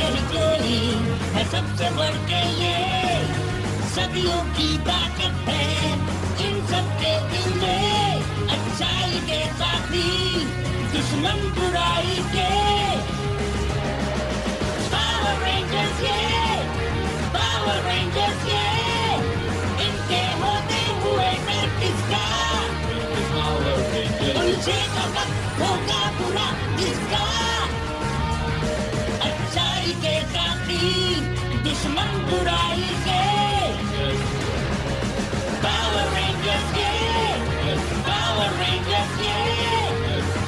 ही कोई है सबसे बढ़ के ये, सदियों की ताकत है इन सबके दिल में, अच्छाई के साथी दुश्मन बुराई के। पावर रेंजर्स ये, पावर रेंजर्स ये, इनके होते हुए डर किसका, उलझेगा वक्त होगा बुरा जिसका, अच्छाई के साथी दुश्मन बुराई के। पावर रेंजर्स ये, पावर रेंजर्स ये,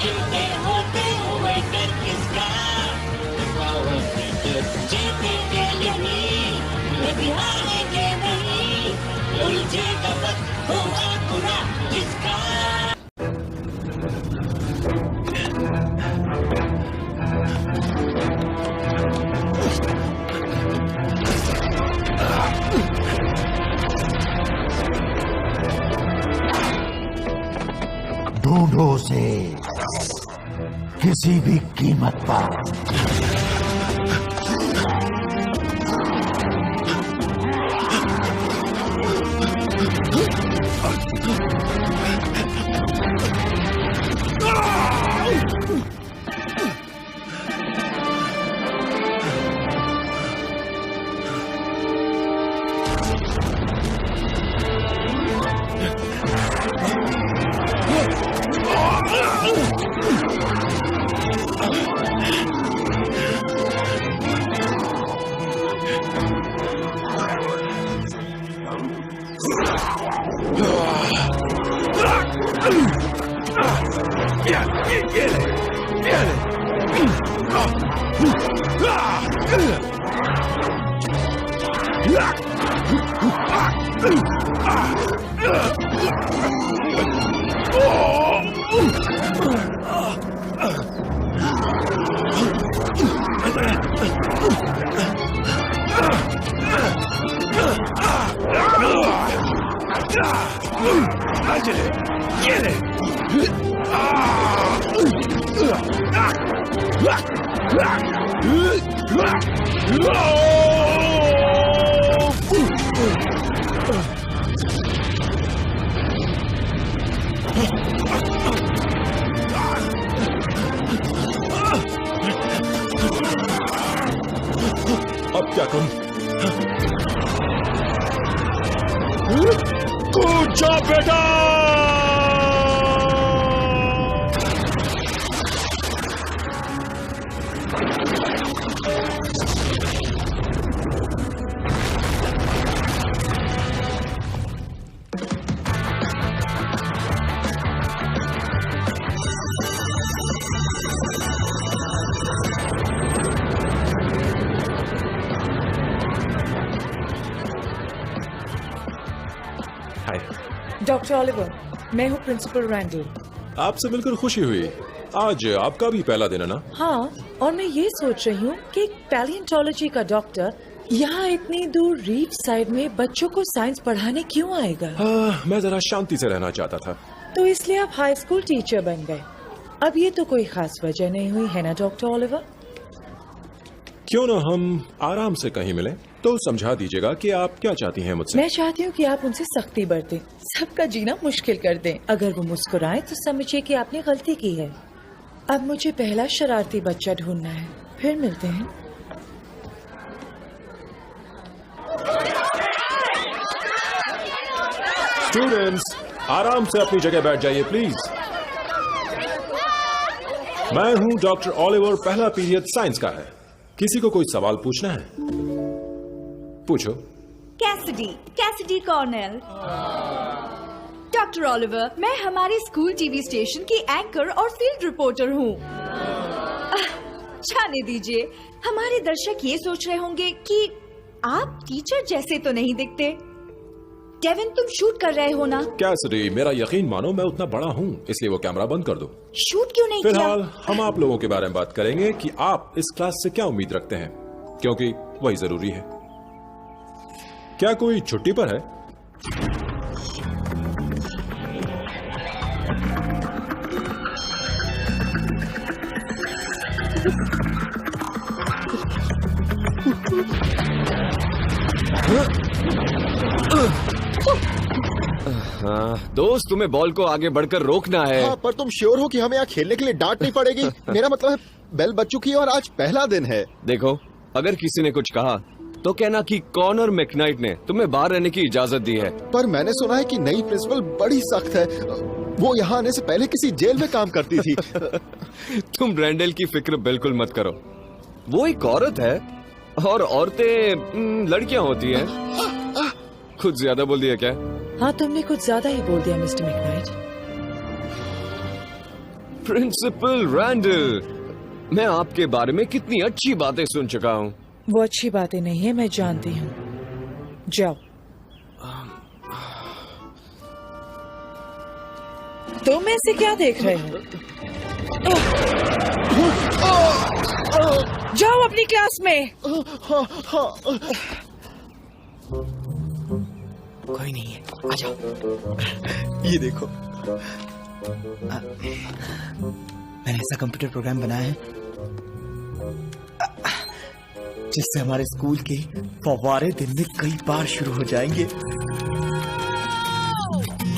इनके होते हुए डर किसका, जीतेंगे यही कभी हारेंगे नहीं, उलझेगा वक्त होगा बुरा जिसका। ढूंढो उसे किसी भी कीमत पर। अब क्या करूं? कूद जा बेटा! डॉक्टर ओलिवर, मैं हूँ प्रिंसिपल रैंडल। आपसे मिलकर खुशी हुई। आज आपका भी पहला दिन है ना? हाँ, और मैं ये सोच रही हूँ कि पैलियोंटोलॉजी का डॉक्टर यहाँ इतनी दूर रीफ साइड में बच्चों को साइंस पढ़ाने क्यों आएगा? मैं जरा शांति से रहना चाहता था। तो इसलिए आप हाई स्कूल टीचर बन गए। अब ये तो कोई खास वजह नहीं हुई है ना डॉक्टर ओलिवर? क्यों ना हम आराम से कहीं मिलें? तो समझा दीजिएगा कि आप क्या चाहती हैं मुझसे। मैं चाहती हूँ कि आप उनसे सख्ती बरतें, सबका जीना मुश्किल कर दें। अगर वो मुस्कुराए तो समझिए कि आपने गलती की है। अब मुझे पहला शरारती बच्चा ढूंढना है, फिर मिलते हैं। स्टूडेंट्स, आराम से अपनी जगह बैठ जाइए प्लीज। मैं हूँ डॉक्टर ओलिवर, पहला पीरियड साइंस का है। किसी को कोई सवाल पूछना है? पूछो। Cassidy Cornell. डॉक्टर ओलिवर, मैं हमारे स्कूल टीवी स्टेशन की एंकर और फील्ड रिपोर्टर हूँ। जाने दीजिए, हमारे दर्शक ये सोच रहे होंगे कि आप टीचर जैसे तो नहीं दिखते। डेविन, तुम शूट कर रहे हो ना? कैसिडी, मेरा यकीन मानो, मैं उतना बड़ा हूँ, इसलिए वो कैमरा बंद कर दो। शूट क्यों नहीं किया? फिलहाल हम आप लोगों के बारे में बात करेंगे कि आप इस क्लास से क्या उम्मीद रखते हैं, क्योंकि वही जरूरी है। क्या कोई छुट्टी पर है? दोस्त, तुम्हें बॉल को आगे बढ़कर रोकना है। हाँ, पर तुम श्योर हो कि हमें यहाँ खेलने के लिए डांट नहीं पड़ेगी? मेरा मतलब है बेल बज चुकी है और आज पहला दिन है। देखो, अगर किसी ने कुछ कहा तो कहना कि कॉनर मैकनाइट ने तुम्हें बाहर रहने की इजाजत दी है। पर मैंने सुना है कि नई प्रिंसिपल बड़ी सख्त है। वो यहाँ आने से पहले किसी जेल में काम करती थी। तुम ब्रैंडल की फिक्र बिल्कुल मत करो। वो एक औरत है और औरतें लड़कियां होती हैं। खुद ज्यादा बोल दिया क्या? हाँ, तुमने कुछ ज्यादा ही बोल दिया मिस्टर मैकनाइट। प्रिंसिपल रैंडल, मैं आपके बारे में कितनी अच्छी बातें सुन चुका हूँ। वो अच्छी बातें नहीं है, मैं जानती हूँ। जाओ। तुम ऐसे क्या देख रहे हो? जाओ अपनी क्लास में। कोई नहीं है, आ जाओ। ये देखो, मैंने ऐसा कंप्यूटर प्रोग्राम बनाया है जिससे हमारे स्कूल के फव्वारे दिन में कई बार शुरू हो जाएंगे।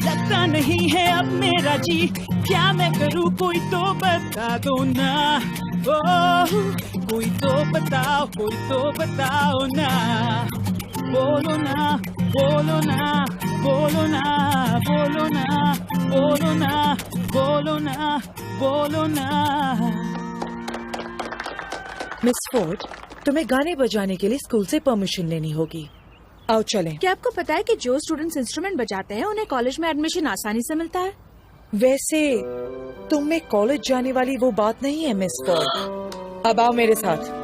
लगता नहीं है अब मेरा जी, क्या मैं करूँ कोई तो बता दो ना। ओह, कोई तो बताओ, कोई तो बताओ ना। बोलो ना, बोलो ना, बोलो ना, बोलो ना, बोलो ना, बोलो ना, बोलो ना। मिस फोर्ड, तुम्हें गाने बजाने के लिए स्कूल से परमिशन लेनी होगी। आओ चलें। क्या आपको पता है कि जो स्टूडेंट्स इंस्ट्रूमेंट बजाते हैं उन्हें कॉलेज में एडमिशन आसानी से मिलता है? वैसे तुम में कॉलेज जाने वाली वो बात नहीं है मिस फोर्ड। अब आओ मेरे साथ।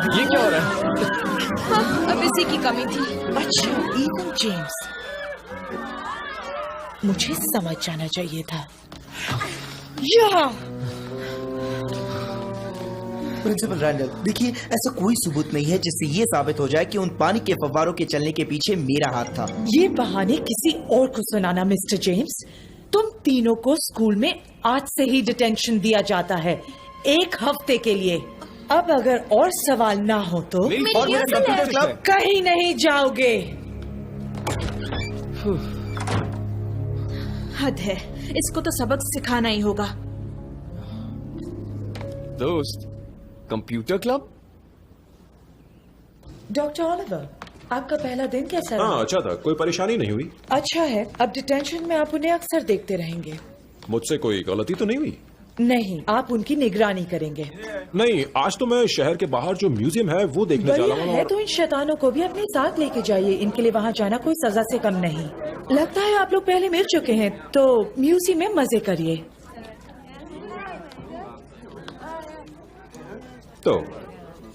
ये क्या हो रहा है? हाँ, अब इसी की कमी थी। अच्छा, इवन जेम्स, मुझे समझ जाना चाहिए था। यहाँ प्रिंसिपल रैंडल, देखिए, ऐसा कोई सबूत नहीं है जिससे ये साबित हो जाए कि उन पानी के फव्वारों के चलने के पीछे मेरा हाथ था। ये बहाने किसी और को सुनाना मिस्टर जेम्स। तुम तीनों को स्कूल में आज से ही डिटेंशन दिया जाता है, 1 हफ्ते के लिए। अब अगर और सवाल ना हो तो और मेरा कंप्यूटर क्लब कहीं नहीं जाओगे। हद है, इसको तो सबक सिखाना ही होगा। दोस्त, कंप्यूटर क्लब? डॉक्टर ऑलिवर, आपका पहला दिन कैसा रहा? हाँ, अच्छा था, कोई परेशानी नहीं हुई। अच्छा है, अब डिटेंशन में आप उन्हें अक्सर देखते रहेंगे। मुझसे कोई गलती तो नहीं हुई? नहीं, आप उनकी निगरानी करेंगे। नहीं, आज तो मैं शहर के बाहर जो म्यूजियम है वो देखने जा बढ़िया रहा हूँ। है, तो इन शैतानों को भी अपने साथ लेके जाइए। इनके लिए वहाँ जाना कोई सजा से कम नहीं। लगता है आप लोग पहले मिल चुके हैं, तो म्यूजियम में मजे करिए। तो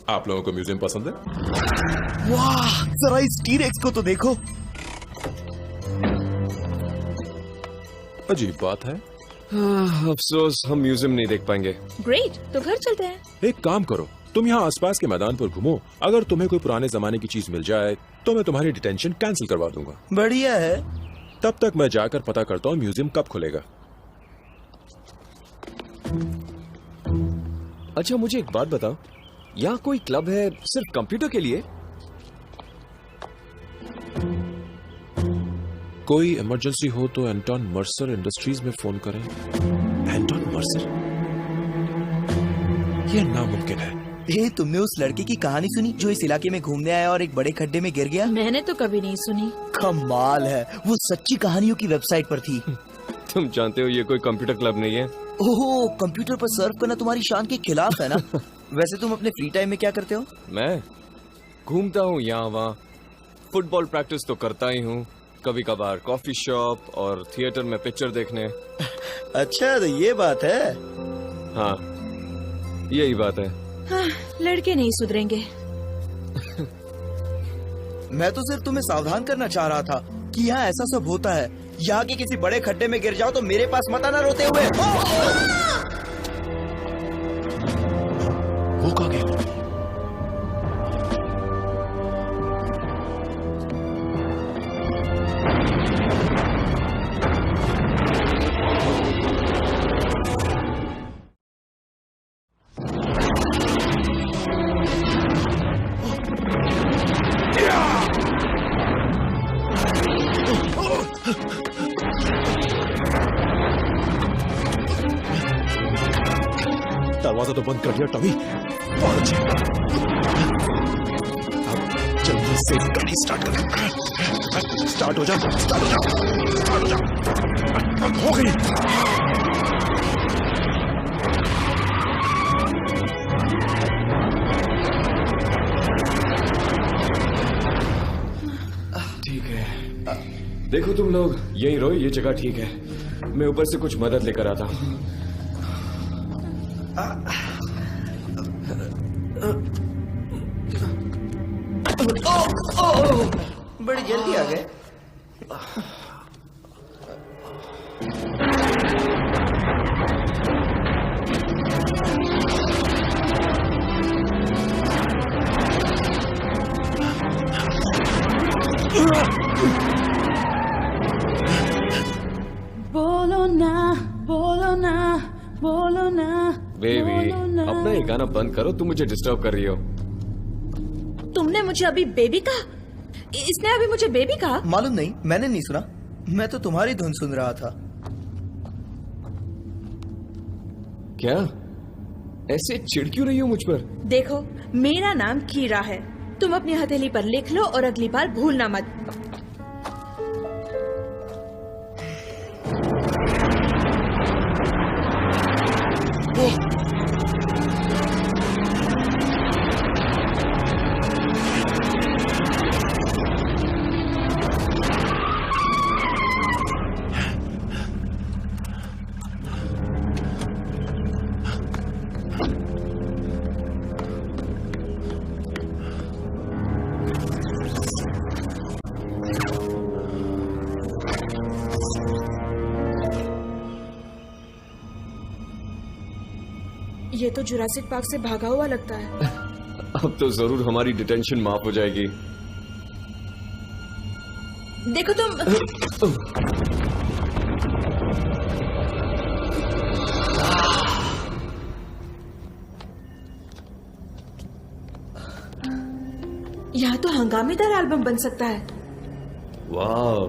आप लोगों को म्यूजियम पसंद है? वाह, जरा इस टी-रेक्स को तो देखो। अजीब बात है। अफसोस, हम म्यूजियम नहीं देख पाएंगे। ग्रेट, तो घर चलते हैं। एक काम करो, तुम यहाँ आसपास के मैदान पर घूमो। अगर तुम्हें कोई पुराने जमाने की चीज मिल जाए तो मैं तुम्हारी डिटेंशन कैंसिल करवा दूंगा। बढ़िया है। तब तक मैं जाकर पता करता हूँ म्यूजियम कब खुलेगा। अच्छा, मुझे एक बात बताओ, यहाँ कोई क्लब है सिर्फ कंप्यूटर के लिए? कोई इमरजेंसी हो तो एंटोन मर्सर इंडस्ट्रीज में फोन करें। Anton Mercer? यह नामुमकिन है। ये तुमने उस लड़के की कहानी सुनी जो इस इलाके में घूमने आया और एक बड़े खड्डे में गिर गया? मैंने तो कभी नहीं सुनी। कमाल है, वो सच्ची कहानियों की वेबसाइट पर थी। तुम जानते हो ये कोई कंप्यूटर क्लब नहीं है। ओह, कंप्यूटर पर सर्फ करना तुम्हारी शान के खिलाफ है ना? वैसे तुम अपने फ्री टाइम में क्या करते हो? मैं घूमता हूँ यहाँ वहाँ, फुटबॉल प्रैक्टिस तो करता ही हूँ, कभी कभार कॉफी शॉप और थिएटर में पिक्चर देखने। अच्छा, तो ये बात है। हाँ, यही बात है। हाँ, लड़के नहीं सुधरेंगे। मैं तो सिर्फ तुम्हें सावधान करना चाह रहा था कि यहाँ ऐसा सब होता है। यहाँ के किसी बड़े खड्डे में गिर जाओ तो मेरे पास मत आना रोते हुए। वो कहाँ गया? दरवाजा तो बंद कर दिया टॉमी। बहुत अच्छे। अब जल्दी से गाड़ी स्टार्ट कर। स्टार्ट हो जा, स्टार्ट हो जा, स्टार्ट हो जा। हो गई। ठीक है, देखो तुम लोग यहीं रहो, ये जगह ठीक है। मैं ऊपर से कुछ मदद लेकर आता हूँ। बड़ी जल्दी आ गए। बोलो ना, बोलो ना, बोलो ना। बेबी, अपना ये गाना बंद करो, तुम मुझे डिस्टर्ब कर रही हो। तुमने मुझे अभी बेबी कहा? इसने अभी मुझे बेबी कहा? मालूम नहीं, मैंने नहीं सुना। मैं तो तुम्हारी धुन सुन रहा था। क्या ऐसे चिढ़ क्यों रही हो मुझ पर? देखो, मेरा नाम कीरा है। तुम अपनी हथेली पर लिख लो और अगली बार भूलना मत। ये तो जुरासिक पार्क से भागा हुआ लगता है। अब तो जरूर हमारी डिटेंशन माफ हो जाएगी। देखो तुम। यहाँ तो हंगामेदार एल्बम बन सकता है। वाह,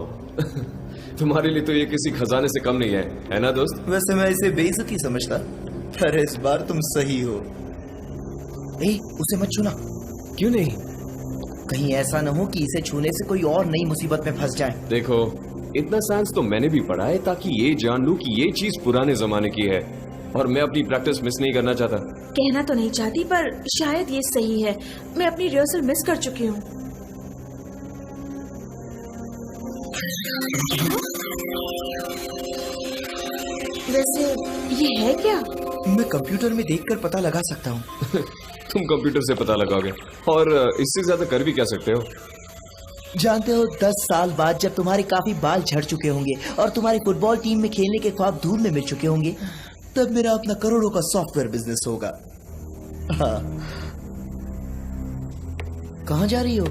तुम्हारे लिए तो ये किसी खजाने से कम नहीं है ना दोस्त? वैसे मैं इसे बेइज्जती समझता, पर इस बार तुम सही हो। उसे मत छूना। क्यों नहीं? कहीं ऐसा न हो कि इसे छूने से कोई और नई मुसीबत में फंस जाए। देखो, इतना साइंस तो मैंने भी पढ़ा है ताकि ये जान लूं कि ये चीज पुराने जमाने की है और मैं अपनी प्रैक्टिस मिस नहीं करना चाहता। कहना तो नहीं चाहती, पर शायद ये सही है। मैं अपनी रिहर्सल मिस कर चुकी हूँ। वैसे ये है क्या? मैं कंप्यूटर में देखकर पता लगा सकता हूँ। तुम कंप्यूटर से पता लगाओगे और इससे ज्यादा कर भी क्या सकते हो? जानते हो, 10 साल बाद जब तुम्हारे काफी बाल झड़ चुके होंगे और तुम्हारी फुटबॉल टीम में खेलने के ख्वाब धूल में मिल चुके होंगे, तब मेरा अपना करोड़ों का सॉफ्टवेयर बिजनेस होगा। हाँ। कहाँ जा रही हो?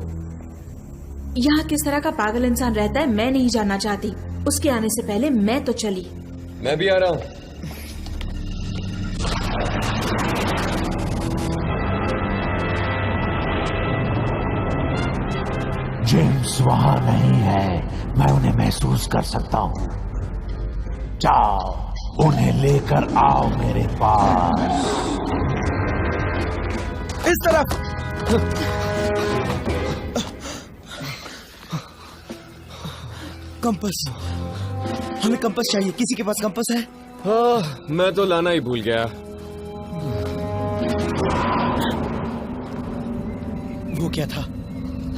यहाँ किस तरह का पागल इंसान रहता है मैं नहीं जानना चाहती। उसके आने से पहले मैं तो चली। मैं भी आ रहा हूँ। जेम्स वहां नहीं है, मैं उन्हें महसूस कर सकता हूं। जाओ, उन्हें लेकर आओ मेरे पास। इस तरफ। कंपास, हमें कंपास चाहिए। किसी के पास कंपास है? हाँ, मैं तो लाना ही भूल गया। वो क्या था?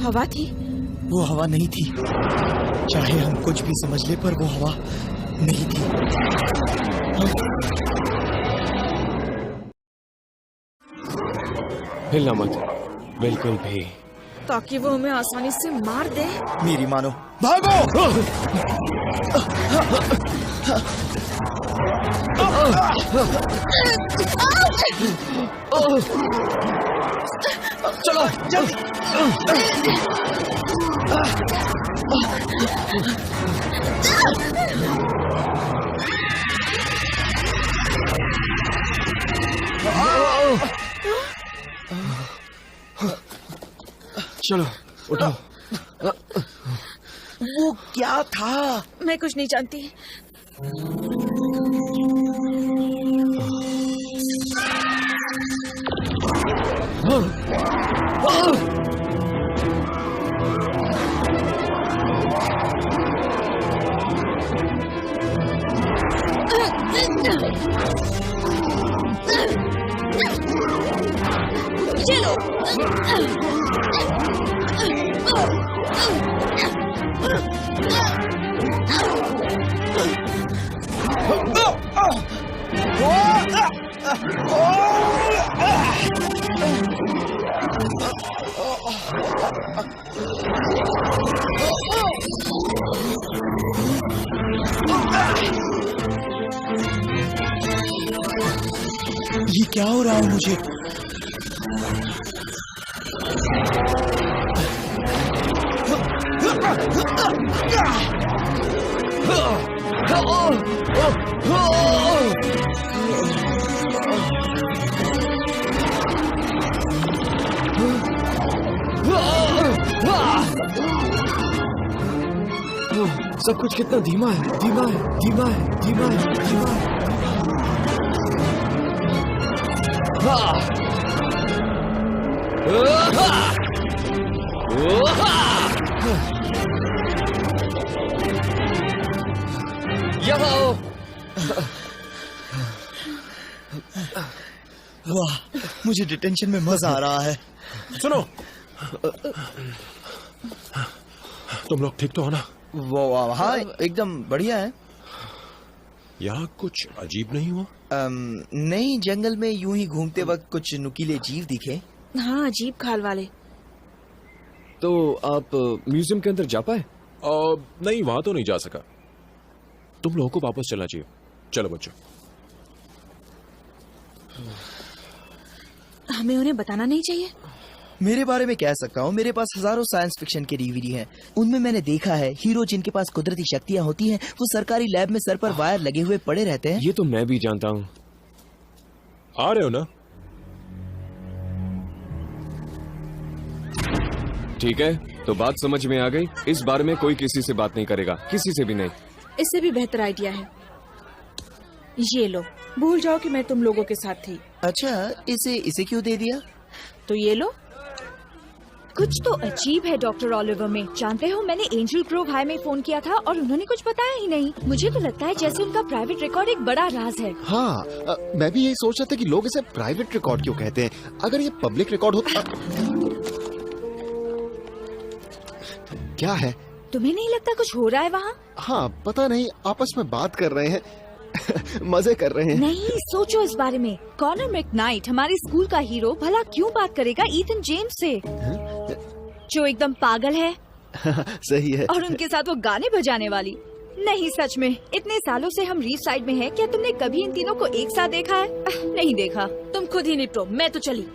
हवा थी। वो हवा नहीं थी। चाहे हम कुछ भी समझ ले, पर वो हवा नहीं थी। हिलना मत, बिल्कुल भी। ताकि वो हमें आसानी से मार दे। मेरी मानो, भागो! चलो जल्दी। चलो उठो। वो क्या था? मैं कुछ नहीं जानती। चलो। ये क्या हो रहा है मुझे? सब कुछ कितना धीमा है, धीमा है, धीमा है, धीमा है, धीमा है। यहाँ आओ। वाह, मुझे डिटेंशन में मजा आ रहा है। सुनो, तुम लोग ठीक तो हो ना? वाह, हाँ एकदम बढ़िया है। यहाँ कुछ अजीब नहीं हुआ? नहीं, जंगल में यूं ही घूमते वक्त कुछ नुकीले जीव दिखे। हाँ, अजीब खाल वाले। तो आप म्यूजियम के अंदर जा पाए? नहीं, वहां तो नहीं जा सका। तुम लोगों को वापस चलना चाहिए। चलो बच्चों। हमें उन्हें बताना नहीं चाहिए? मेरे बारे में कह सकता हूँ, मेरे पास हजारों साइंस फिक्शन के डीवीडी हैं। उनमें मैंने देखा है हीरो जिनके पास कुदरती शक्तियाँ होती हैं, वो सरकारी लैब में सर पर वायर लगे हुए पड़े रहते हैं। ये तो मैं भी जानता हूँ। आ रहे हो ना? ठीक है, तो बात समझ में आ गई। इस बारे में कोई किसी से बात नहीं करेगा, किसी से भी नहीं। इससे भी बेहतर आइडिया है। ये लो, भूल जाओ कि मैं तुम लोगों के साथ थी। अच्छा, इसे क्यों दे दिया? तो ये लो। कुछ तो अजीब है डॉक्टर ओलिवर में। जानते हो, मैंने एंजल ग्रोव हाई में फोन किया था और उन्होंने कुछ बताया ही नहीं। मुझे तो लगता है जैसे उनका प्राइवेट रिकॉर्ड एक बड़ा राज है। हाँ, मैं भी यही सोच रहा था कि लोग इसे प्राइवेट रिकॉर्ड क्यों कहते हैं। अगर ये पब्लिक रिकॉर्ड होता। क्या है? तुम्हें नहीं लगता कुछ हो रहा है वहाँ? हाँ, पता नहीं, आपस में बात कर रहे हैं। मजे कर रहे हैं। नहीं, सोचो इस बारे में। कॉनर मैकनाइट, हमारे स्कूल का हीरो, भला क्यों बात करेगा ईथन जेम्स से, जो एकदम पागल है। सही है। और उनके साथ वो गाने बजाने वाली। नहीं, सच में, इतने सालों से हम रीफ साइड में हैं, क्या तुमने कभी इन तीनों को एक साथ देखा है? नहीं देखा। तुम खुद ही निपटो, मैं तो चली।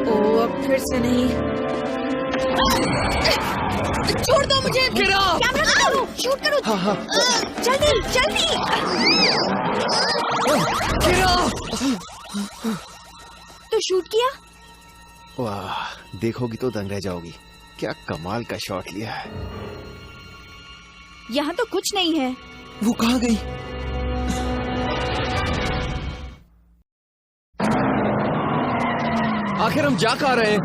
ओ, अब फिर से नहीं। छोड़ दो मुझे। कैमरा निकालो, शूट करो। हाँ। जल्दी जल्दी। तो शूट किया? वाह, देखोगी तो दंग रह जाओगी। क्या कमाल का शॉट लिया है। यहाँ तो कुछ नहीं है। वो कहाँ गई? आखिर हम जा कहाँ रहे हैं?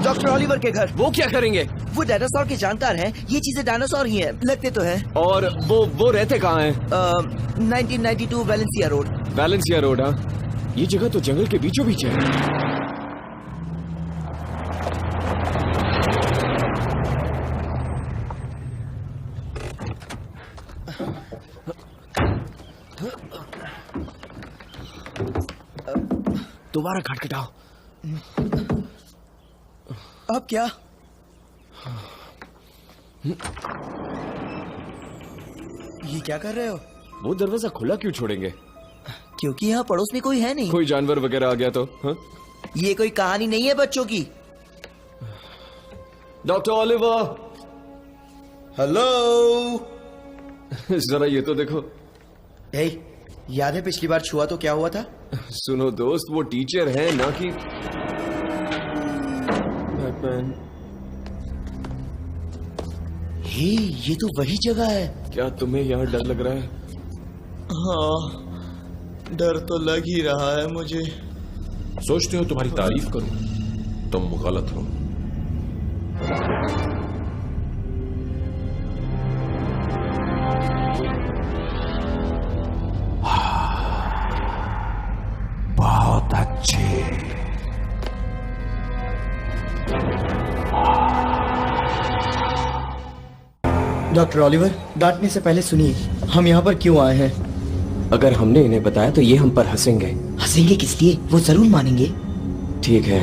डॉक्टर ओलिवर के घर। वो क्या करेंगे? वो डायनासोर के जानकार हैं। ये चीजें डायनासोर ही हैं, लगते तो हैं। और वो रहते कहाँ हैं? 1992 वैलेंसिया रोड। वैलेंसिया रोड, हाँ। ये जगह तो जंगल के बीचों बीच है। दोबारा खटखटाओ। अब क्या? ये क्या कर रहे हो? वो दरवाजा खुला क्यों छोड़ेंगे? क्योंकि यहाँ पड़ोस में कोई है नहीं। कोई जानवर वगैरह आ गया तो? हाँ? ये कोई कहानी नहीं है बच्चों की। Doctor Oliver, hello. जरा ये तो देखो। याद है पिछली बार छुआ तो क्या हुआ था? सुनो दोस्त, वो टीचर है ना कि मैन। हे, ये तो वही जगह है। क्या तुम्हें यहाँ डर लग रहा है? हाँ, डर तो लग ही रहा है मुझे। सोचते हो तुम्हारी तारीफ करूं? तुम गलत हो। बहुत अच्छे। डॉक्टर ओलिवर, डांटने से पहले सुनिए, हम यहाँ पर क्यों आए हैं? अगर हमने इन्हें बताया तो ये हम पर हंसेंगे। हंसेंगे किस लिए? वो जरूर मानेंगे। ठीक है,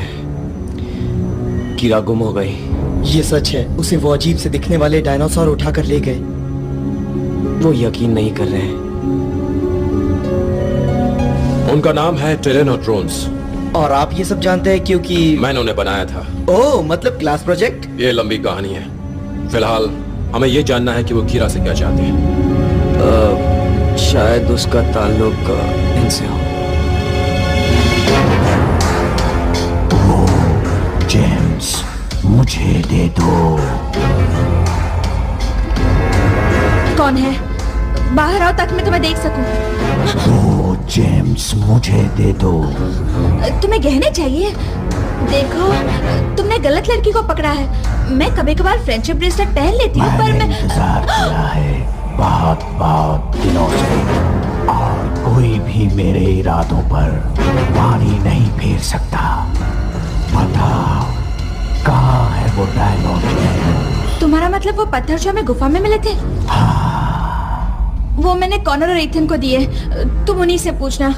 कीरा गुम हो गई। ये सच है। उसे वो अजीब से दिखने वाले डायनासोर उठाकर ले गए। वो यकीन नहीं कर रहे हैं। उनका नाम है टिरेनोट्रोन्स। और आप ये सब जानते हैं क्योंकि मैंने उन्हें बनाया था। ओह, मतलब क्लास प्रोजेक्ट? ये लंबी कहानी है। फिलहाल हमें ये जानना है कि वो कीरा से क्या चाहते हैं। शायद उसका ताल्लुक इनसे हो। जेम्स, मुझे दे दो। कौन है? बाहर आओ ताकि मैं तुम्हें देख सकूं। वो जेम्स, मुझे दे दो। तुम्हें गहने चाहिए? देखो, तुमने गलत लड़की को पकड़ा है। मैं कभी कभार फ्रेंडशिप ब्रेसलेट पहन लेती हूँ, पर मैं इंतजार किया है बहुत बहुत दिनों से, और कोई भी मेरे इरादों पर पानी नहीं फेर सकता। बताओ, कहाँ है वो डायनोसॉर? तुम्हारा मतलब वो पत्थर जो हमें गुफा में मिले थे? वो मैंने कॉनर और एथन को दिए। तुम उन्हीं से पूछना।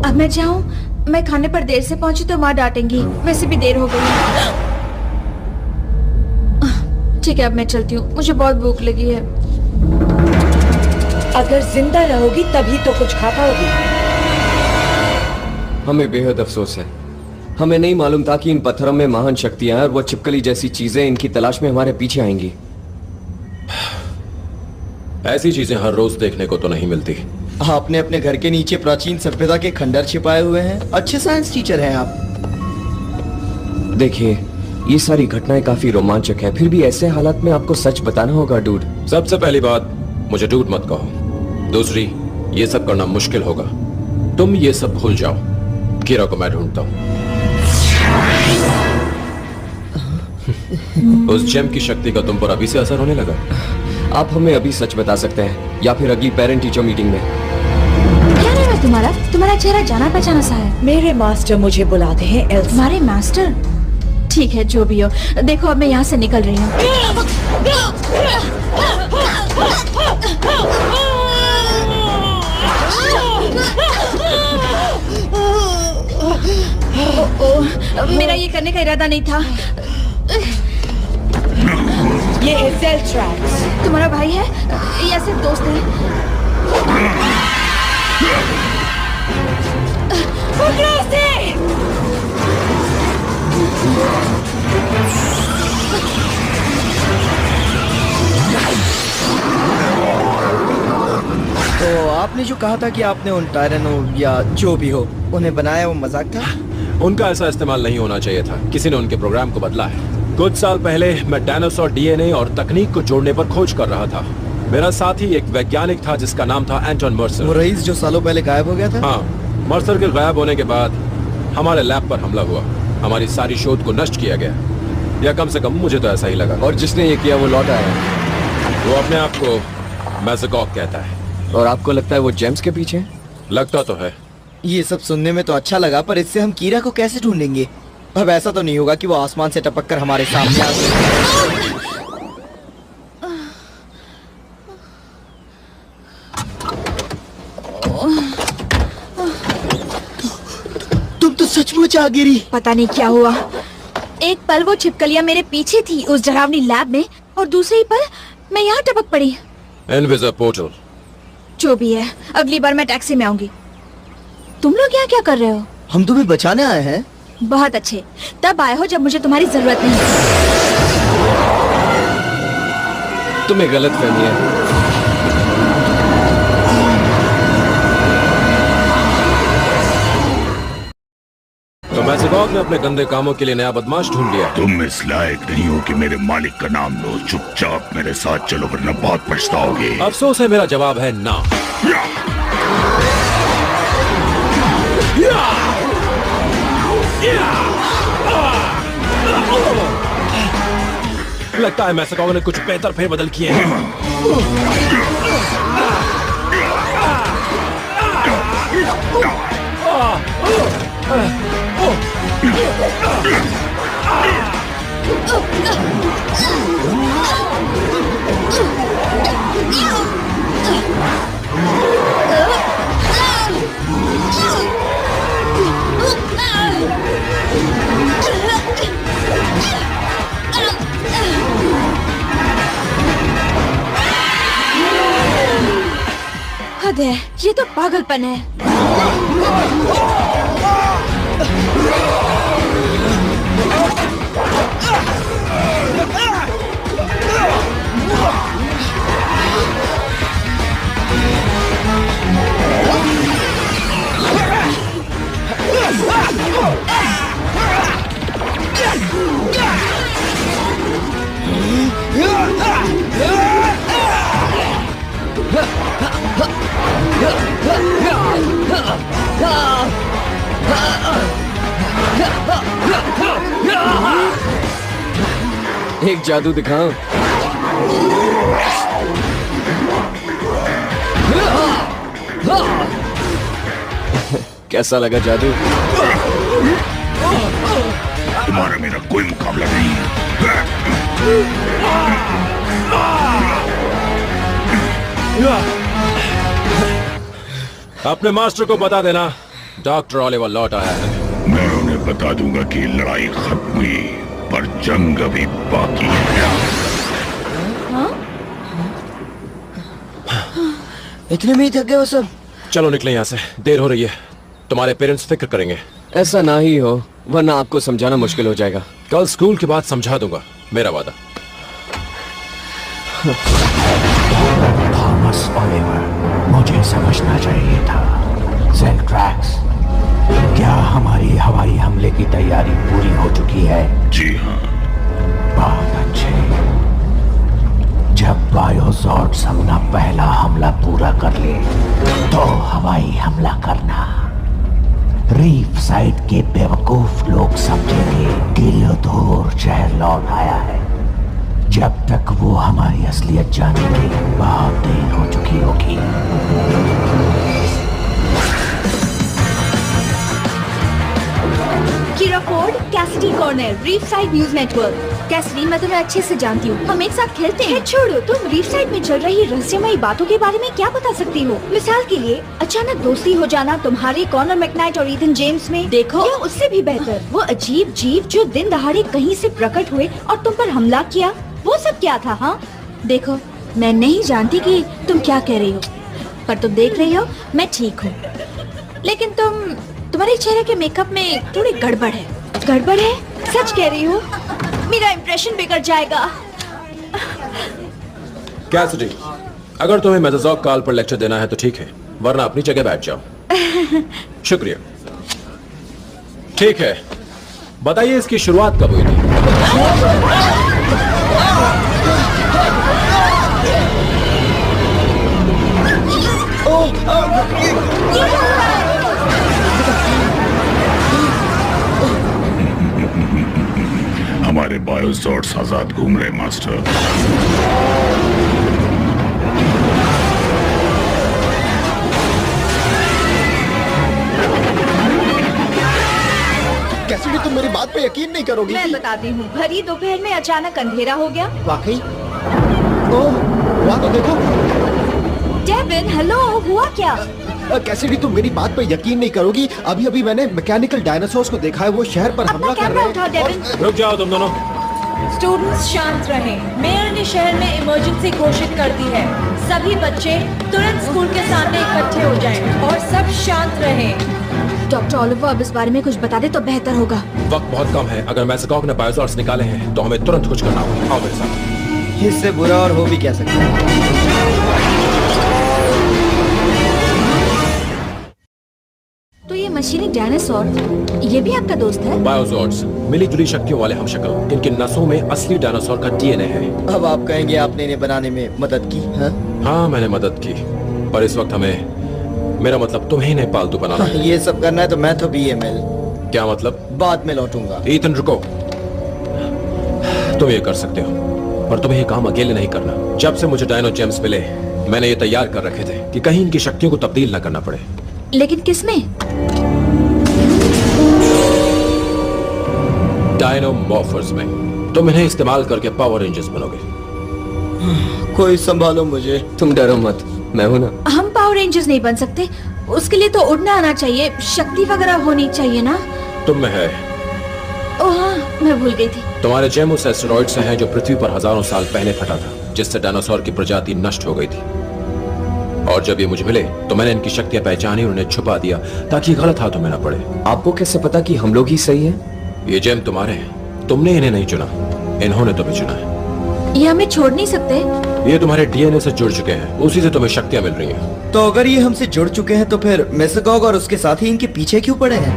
अब मैं जाऊं? मैं खाने पर देर से पहुंची तो माँ डांटेंगी। वैसे भी देर हो गई है। ठीक है, अब मैं चलती हूँ, मुझे बहुत भूख लगी है। अगर जिंदा रहोगी तभी तो कुछ खा पाओगी। हमें बेहद अफसोस है। हमें नहीं मालूम था कि इन पत्थरों में महान शक्तियां हैं और वो छिपकली जैसी चीजें इनकी तलाश में हमारे पीछे आएंगी। ऐसी चीजें हर रोज देखने को तो नहीं मिलती। आपने अपने घर के नीचे प्राचीन सभ्यता के खंडर छिपाए हुए हैं। अच्छे साइंस टीचर हैं आप। देखिए, ये सारी घटनाएं काफी रोमांचक है, फिर भी ऐसे हालात में आपको सच बताना होगा डूड। सबसे पहली बात, मुझे डूड मत कहो। दूसरी, ये सब करना मुश्किल होगा। तुम ये सब भूल जाओ। कीरा को मैं ढूंढता हूँ। उस जेम की शक्ति का तुम पर अभी से असर होने लगा? आप हमें अभी सच बता सकते हैं या फिर अगली पेरेंट टीचर मीटिंग में। क्या नाम है तुम्हारा चेहरा जाना पहचाना सा है। मेरे मास्टर मुझे बुलाते हैं एल्सा। तुम्हारे मास्टर? ठीक है, जो भी हो। देखो, अब मैं यहाँ से निकल रही हूँ। मेरा ये करने का इरादा नहीं था। ये है ज़ेलट्रैक्स। तुम्हारा भाई है या सिर्फ दोस्त है? पकड़ो उसे! तो आपने जो कहा था कि आपने उन टायरनो या जो भी हो उन्हें बनाया, वो मजाक था? उनका ऐसा इस्तेमाल नहीं होना चाहिए था। किसी ने उनके प्रोग्राम को बदला है। कुछ साल पहले मैं डायनासोर डीएनए और तकनीक को जोड़ने पर खोज कर रहा था। मेरा साथी एक वैज्ञानिक था जिसका नाम था एंटन मर्सर। वो रईस जो सालों पहले गायब हो गया था? हाँ, मर्सर के गायब होने के बाद हमारे लैब पर हमला हुआ। हमारी सारी शोध को नष्ट किया गया, या कम से कम मुझे तो ऐसा ही लगा। और जिसने ये किया वो लौट आया। वो अपने आप को मैज़कॉक कहता है। और आपको लगता है वो जेम्स के पीछे? लगता तो है। ये सब सुनने में तो अच्छा लगा, पर इससे हम कीरा को कैसे ढूंढेंगे? अब ऐसा तो नहीं होगा कि वो आसमान से टपक कर हमारे सामने आ जाए। तुम तो सचमुच आ गिरी। पता नहीं क्या हुआ। एक पल वो छिपकलियां मेरे पीछे थी उस डरावनी लैब में, और दूसरी पल मैं यहाँ टपक पड़ी। Invisible portal. जो भी है, अगली बार मैं टैक्सी में आऊंगी। तुम लोग यहाँ क्या कर रहे हो? हम तुम्हें बचाने आए हैं। बहुत अच्छे, तब आए हो जब मुझे तुम्हारी जरूरत नहीं। तुम्हें गलत फहमी है। तुम मैसेगॉग ने अपने गंदे कामों के लिए नया बदमाश ढूंढ लिया। तुम इस लायक नहीं हो कि मेरे मालिक का नाम लो। चुपचाप मेरे साथ चलो वरना बहुत पछताओगे। अफसोस है, मेरा जवाब है ना। लगता है मैसेगॉग ने कुछ बेहतर फेरबदल किए हैं। हद है, ये तो पागलपन है। एक जादू दिखाओ। कैसा लगा जादू? तुम्हारा मेरा कोई मुकाबला नहीं है। अपने मास्टर को बता देना डॉक्टर ओलिवर लौट आया है। मैं उन्हें बता दूंगा कि लड़ाई खत्म हुई पर जंग अभी बाकी है। इतने में ही थक गए वो सब। चलो निकले यहाँ से, देर हो रही है। तुम्हारे पेरेंट्स फिक्र करेंगे। ऐसा ना ही हो, वरना आपको समझाना मुश्किल हो जाएगा। कल स्कूल के बाद समझा दूंगा, मेरा वादा। थॉमस ओलिवर, मुझे समझना चाहिए था। ज़ेंट्रैक्स, क्या हमारी हवाई हमले की तैयारी पूरी हो चुकी है? जी हाँ। बहुत अच्छे। जब बायोज़ॉर्ड्स अपना पहला हमला पूरा कर ले तो हवाई हमला करना। रीफ साइड के बेवकूफ लोग समझेंगे कि लियोथोर शहर लौट आया है। जब तक वो हमारी असलियत जानेंगे बहुत देर हो चुकी होगी। Kira Ford, Cassidy Corner, Reefside News Network. Cassidy, मैं तुम्हें अच्छे से जानती हूँ, हम एक साथ खेलते हैं। छोड़ो, तुम रीफ साइड में चल रही रहस्यमयी बातों के बारे में क्या बता सकती हो? मिसाल के लिए अचानक दोस्ती हो जाना तुम्हारी कॉनर मैकनाइट और ईथन जेम्स में। देखो, या उससे भी बेहतर वो अजीब जीव जो दिन दहाड़े कहीं से प्रकट हुए और तुम पर हमला किया। वो सब क्या था? हाँ देखो, मैं नहीं जानती कि तुम क्या कह रही हो, पर तुम देख रही हो मैं ठीक हूँ। लेकिन तुम्हारे चेहरे के मेकअप में थोड़ी गड़बड़ है। गड़बड़ है? सच कह रही हो? मेरा इंप्रेशन बिगड़ जाएगा। कैसिडी, अगर तुम्हें मैसेगॉग कॉल पर लेक्चर देना है तो ठीक है, वरना अपनी जगह बैठ जाओ। शुक्रिया। ठीक है, बताइए इसकी शुरुआत कब हुई थी? हमारे बायोज़ॉर्ड्स आजाद घूम रहे मास्टर। कैसिडी, तुम मेरी बात पे यकीन नहीं करोगी। मैं बताती हूँ, भरी दोपहर में अचानक अंधेरा हो गया। वाकई? ओह, वहाँ तो देखो। डेविन, हेलो, हुआ क्या? कैसिडी, तुम मेरी बात पे यकीन नहीं करोगी। अभी अभी मैंने मैकेनिकल डायनासोर्स को देखा है, वो शहर पर हमला कर रहे हैं। रुक जाओ तुम दोनों। स्टूडेंट्स शांत रहें। मेयर ने शहर में इमरजेंसी घोषित कर दी है। सभी बच्चे तुरंत स्कूल के सामने इकट्ठे हो जाएं और सब शांत रहें। डॉक्टर ओलिवर अब इस बारे में कुछ बता दे तो बेहतर होगा। वक्त बहुत कम है। अगर मैसेगॉग ने बायोज़ॉर्ड्स निकाले हैं तो हमें तुरंत कुछ करना होगा। आओ मेरे साथ। इससे बुरा और हो भी क्या सकता है? तो ये मशीनी डायनासोर, ये भी आपका दोस्त है? बायोजॉर्ड्स, मिली जुली शक्तियों वाले हम शक्ल, इनकी नसों में असली डायनासोर का डीएनए है। अब आप कहेंगे आपने इन्हें बनाने में मदद की? हाँ, मैंने मदद की, पर इस वक्त हमें, मेरा मतलब तुम्हें इन्हें पालतू बनाना है। ये सब करना है तो मैं तो BML। क्या मतलब? बाद में लौटूंगा। ईथन रुको, तुम ये कर सकते हो, पर तुम्हें ये काम अकेले नहीं करना। जब से मुझे डायनो जेम्स मिले, मैंने ये तैयार कर रखे थे कि कहीं इनकी शक्तियों को तब्दील न करना पड़े। लेकिन किसने? डायनो मॉर्फर्स में तुम इन्हें इस्तेमाल करके पावर रेंजर्स बनोगे। कोई संभालो मुझे। तुम डरो मत, मैं हूं ना। हम पावर रेंजर्स नहीं बन सकते, उसके लिए तो उड़ना आना चाहिए, शक्ति वगैरह होनी चाहिए ना। तुम में है। ओह हाँ, मैं भूल गई थी। तुम्हारे जेम उस एस्टेरॉइड से है जो पृथ्वी पर हजारों साल पहले फटा था, जिससे डायनासोर की प्रजाति नष्ट हो गई थी। और जब ये मुझे मिले तो मैंने इनकी शक्तियां पहचानी और उन्हें छुपा दिया ताकि गलत हाथों में न पड़े। आपको कैसे पता कि हम लोग ही सही हैं? ये जेम तुम्हारे हैं, तुमने इन्हें नहीं चुना, इन्होंने तुम्हें चुना है। ये हमें छोड़ नहीं सकते। ये तुम्हारे डीएनए से जुड़ चुके हैं, उसी से तुम्हें शक्तियां मिल रही हैं। तो अगर ये हमसे जुड़ चुके हैं तो फिर मेसगॉग और उसके साथी इनके पीछे क्यों पड़े हैं?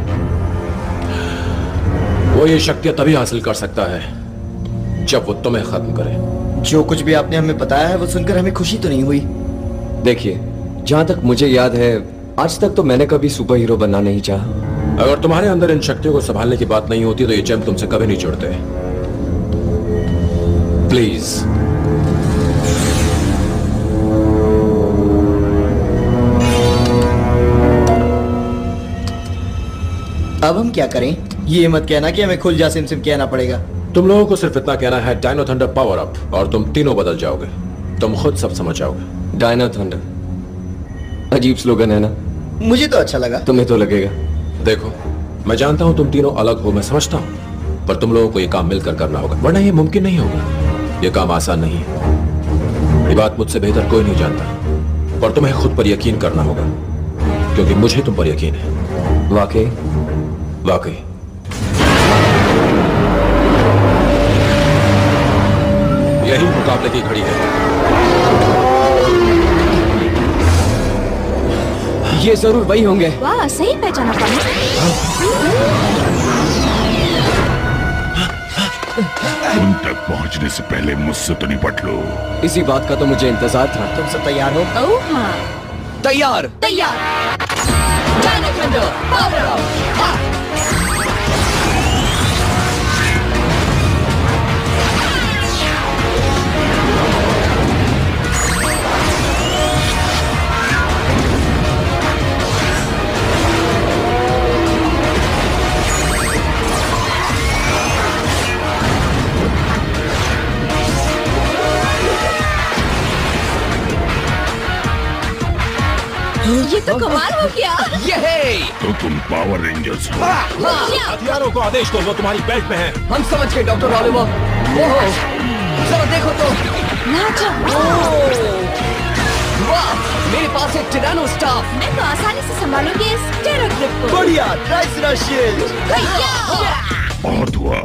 वो ये शक्तियां तभी हासिल कर सकता है जब वो तुम्हें खत्म करे। जो कुछ भी आपने हमें बताया है वो सुनकर हमें खुशी तो नहीं हुई। देखिए, जहाँ तक मुझे याद है, आज तक तो मैंने कभी सुपर हीरो बनना नहीं चाहा। अगर तुम्हारे अंदर इन शक्तियों को संभालने की बात नहीं होती तो ये जेम तुमसे कभी नहीं जुड़ते। प्लीज। अब हम क्या करें? ये मत कहना कि हमें खुल जा सिम सिम कहना पड़ेगा। तुम लोगों को सिर्फ इतना कहना है, डायनो थंडर पावर अप, और तुम तीनों बदल जाओगे। तुम खुद सब समझ जाओगे। डायनो थंडर, अजीब स्लोगन है ना? मुझे तो अच्छा लगा। तुम्हें तो लगेगा। देखो, मैं जानता हूं तुम तीनों अलग हो, मैं समझता हूं, पर तुम लोगों को ये काम मिलकर करना होगा, वरना ये मुमकिन नहीं होगा। ये काम आसान नहीं है, ये बात मुझसे बेहतर कोई नहीं जानता, पर तुम्हें खुद पर यकीन करना होगा, क्योंकि मुझे तुम पर यकीन है। वाकई? वाकई। यही मुकाबले की घड़ी है। ये जरूर वही होंगे। वाह, सही पहचाना पाया। उन तक पहुंचने से पहले मुझसे तो निपट लो। इसी बात का तो मुझे इंतजार था। तुम सब तैयार हो? ओह हाँ। तैयार। तैयार। Dino thunder power up. ये तो कमाल हो गया। तो तुम पावर रेंजर्स हो। हथियारों को आदेश दो, वो तुम्हारी बेल्ट में है। हम समझ गए डॉक्टर ऑलिवर। ओहो, जरा देखो तो। नाचा। वाह, मेरे पास एक टिरानो स्टाफ। मैं तो आसानी से संभालूंगी इस टेरर ग्रिप को। बढ़िया, ट्राइसरा शील्ड। बहुत हुआ।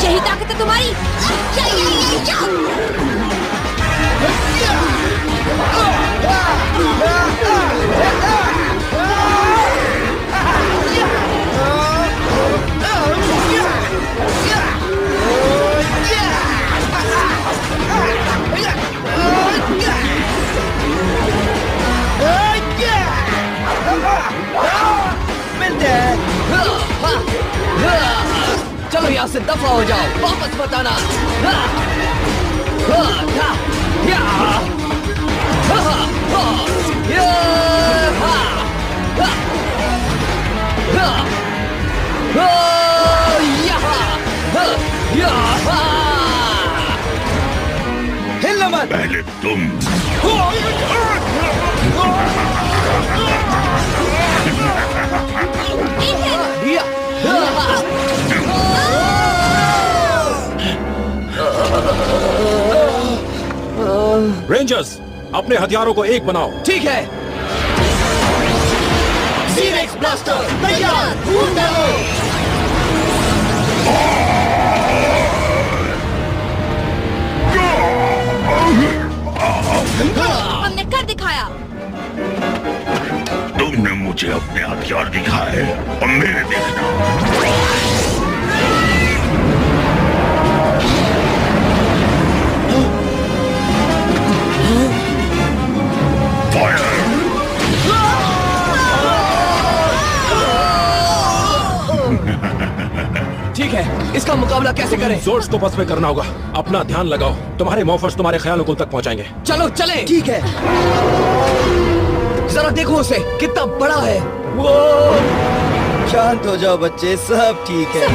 यही ताकत है तुम्हारी। चलो यहाँ से दफा हो जाओ, वापस मत आना। हिलना मत। पहले तुम। रेंजर्स, अपने हथियारों को एक बनाओ। ठीक है। T-Rex Blaster तैयार, भून डालो। हमने कर दिखाया। तुमने मुझे अपने हथियार दिखाए और मेरे देखना। ठीक है, इसका मुकाबला कैसे करें? जोर्स को बस में करना होगा। अपना ध्यान लगाओ, तुम्हारे मॉर्फर्स तुम्हारे ख्यालों को तक पहुंचाएंगे। चलो चले। ठीक है। जरा देखो उसे, कितना बड़ा है वो। शांत हो जाओ बच्चे, सब ठीक है।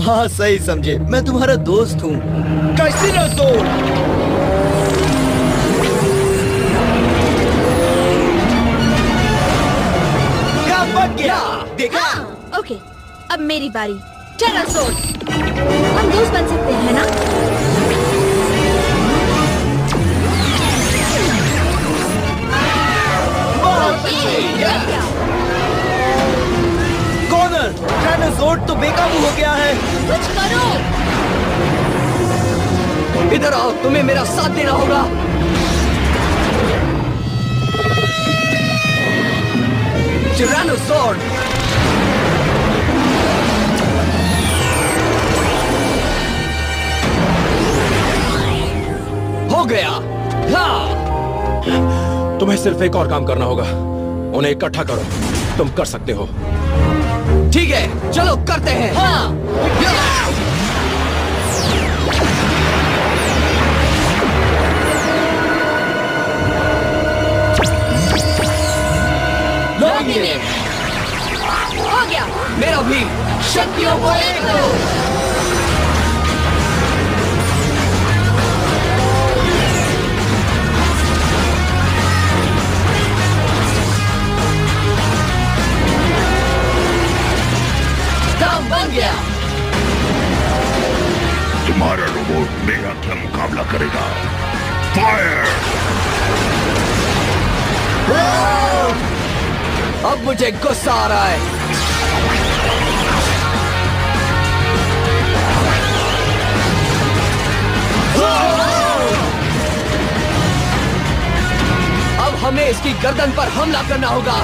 हाँ सही समझे, मैं तुम्हारा दोस्त हूँ। काम बन गया, देखा? ओके, अब मेरी बारी। टेरासोर, हम दोस्त बन सकते हैं ना? कॉर्नर, टेरासोर तो बेकाबू हो गया है। कुछ करो। इधर आओ, तुम्हें मेरा साथ देना होगा। टिरानोसॉर, हो गया। हाँ। तुम्हें सिर्फ एक और काम करना होगा, उन्हें इकट्ठा करो। तुम कर सकते हो। ठीक है, चलो करते हैं। हाँ। हो गया। मेरा भी। शक्तियों को एक करो। काम बन गया। तुम्हारा रोबोट मेरा क्या मुकाबला करेगा? फायर! अब मुझे गुस्सा आ रहा है। अब हमें इसकी गर्दन पर हमला करना होगा।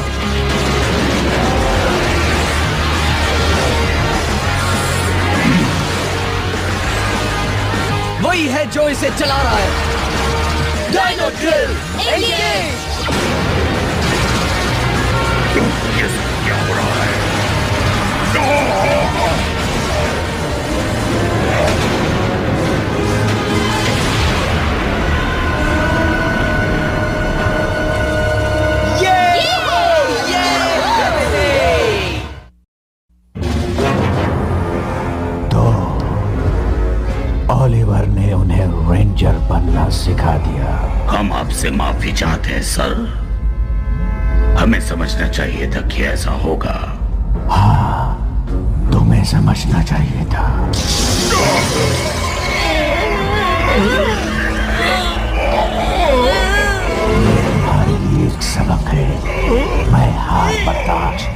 वही है जो इसे चला रहा है। Dino drill engage! ये सब क्या हो रहा है? तो ओलिवर ने उन्हें रेंजर बनना सिखा दिया। हम आपसे माफी चाहते हैं सर। हमें समझना चाहिए था कि ऐसा होगा। हाँ, तुम्हें समझना चाहिए था। तुम्हारे लिए एक सबक है, मैं हार बर्दाश्त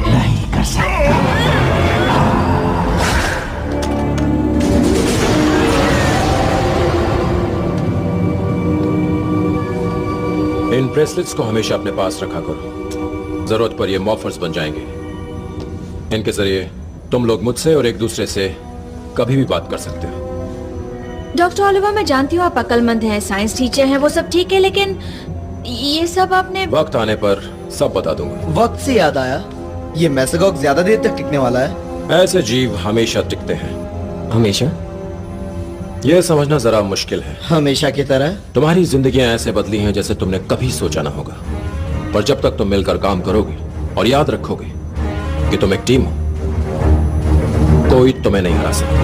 नहीं कर सकता। इन ब्रेसलेट्स को हमेशा अपने पास रखा करो। जरूरत पर ये मॉर्फर्स बन जाएंगे। इनके जरिए तुम लोग मुझसे और एक दूसरे से कभी भी बात कर सकते हो। डॉक्टर ओलिवर, मैं जानती हूँ आप अक्लमंद हैं, साइंस टीचर हैं, वो सब ठीक है, लेकिन ये सब आपने... वक्त आने पर सब बता दूंगा। वक्त से याद आया, ये मेसगॉग ज्यादा देर तक टिकने वाला है? ऐसे जीव हमेशा टिकते हैं। हमेशा? यह समझना जरा मुश्किल है। हमेशा की तरह? तुम्हारी जिंदगियां ऐसे बदली हैं जैसे तुमने कभी सोचा ना होगा। पर जब तक तुम मिलकर काम करोगे और याद रखोगे कि तुम एक टीम हो, कोई तुम्हें नहीं हरा सकता।